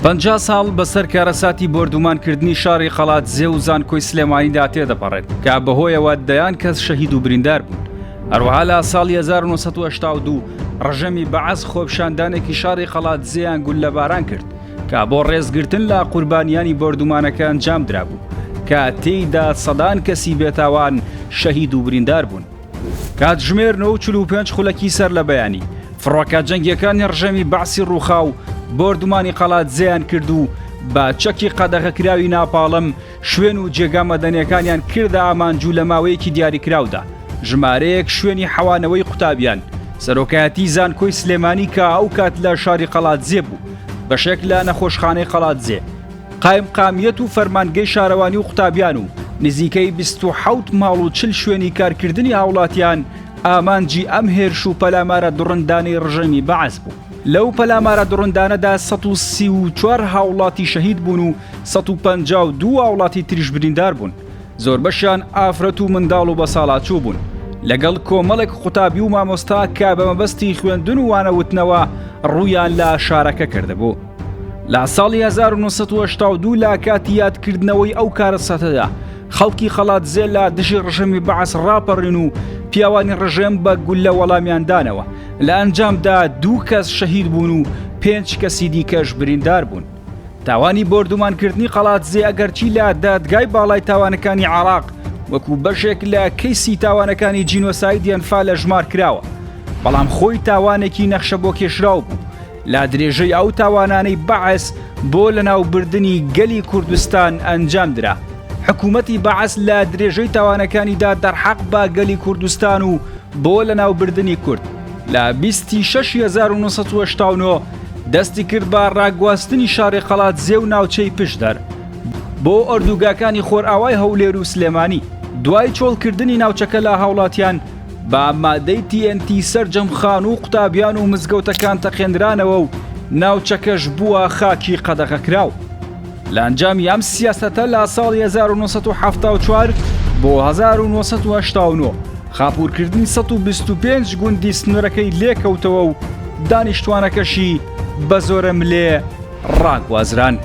50 ساڵ بەسەر کارەساتی بۆردومانکردنی شاری قەڵات زێ و زانکۆی سلێمانیدا تێدەپەڕێت کە بەهۆیەوە دەیان کەس شەهید و بریندار بوون. هەروەها لە ساڵی 1982 ڕژەمی بەعەز خۆپشاندانێکی شاری قەڵات زێیان گول لە باران کرد کە بۆ ڕێزگرتن لە قوربانیانی بۆردومانەکە ئەنجام درابوو کە تێیدا سەدان کەسی بێتاوان شەهید و بریندار بوون. کاتژمێر 9:45 خولەکی سەر لە بەیانی فڕۆکە جەنگیەکانی ڕژەمی بەعسی ڕووخاو بۆردومانی قەڵات زێیان کرد و بە چەکی قەدەغەکراوی ناپاڵم شوێن و جێگا مەدەنیەکانیان کردە ئامانجوو لە ماوەیەکی دیاریکراودا. ژمارەیەک شوێنی حەوانەوەی قوتابیان سەرۆکایەتی زانکۆی سلێمانی کە ئەو کات لە شاری قەڵات زێ بوو بەشێک لە نەخۆشخانەی قەڵات زێ قایمقامیەت و فەرمانگەی شارەوانی و قوتابیان و نزیکەی 27 ماڵ و 40 شوێنی کارکردنی هاوڵاتیان ئامانجی ئەم هێرش و پەلامارە دوڕندانەی ڕژەمی بەعەز بوو. لەو پەلامارە دوڕندانەدا 134 هاوڵاتی شەهید بوون و 152 هاوڵاتی تریش بریندار بوون. زۆر بەشیان ئافرەت و منداڵ و بەساڵاتچوو بوون لەگەڵ کۆمەڵێک قوتابی و مامۆستا کە بە مەبەستی خوێندن و وانەوتنەوە ڕوویان لە شارەکە کردبوو. لە ساڵی 1982 لە کاتی یادکردنەوەی ئەو کارەساتەدا خەڵکی قەڵات زێ لە دژی ڕژەمی بەعەس ڕاپەڕین و پیاوانی ڕژێم بە گول لە وەڵامیاندانەوە. لە ئەنجامدا 2 کەس شەهید بوون و 5 کەسی دیکەش بریندار بوون. تاوانی بۆردومانکردنی قەڵات زێ ئەگەرچی لە دادگای باڵای تاوانەکانی عێراق وەکو بەشێک لە کەیسی تاوانەکانی جینۆساید یانفا لە ژمار کراوە، بەڵام خۆی تاوانێکی نەخشە بۆ کێشراو بوو. لە درێژەی ئەو تاوانانەی بەعەس بۆ لەناوبردننی گەلی کوردستان ئەنجام درا. حکوومەتی بەعەس لە درێژەی تاوانەکانیدا دەرحەق بە گەلی کوردستان و بۆ لەناوبردننی کورد لە 26/1989 دەستی کرد بە ڕاگواستنی شاری قەڵات زێ و ناوچەی پشدەر بۆ ئۆردوگاکانی خۆرئاوای هەولێر و سلێمانی. دوای چۆڵکردنی ناوچەکە لە هاوڵاتیان بە مادەی TNT سەرجەمخان و قوتابیان و مزگەوتەکان تەقێنرانەوە و ناوچەکەش بووە خاکی قەدەغەکراو. لە ئەنجامی ئەم سیاسەتە لە ساڵی 1974 بۆ 1989 خاپوورکردنی 125 گوندی سنوورەکەی لێکەوتەوە و دانیشتوانەکەشی بە زۆرە ملێ ڕاگوازران.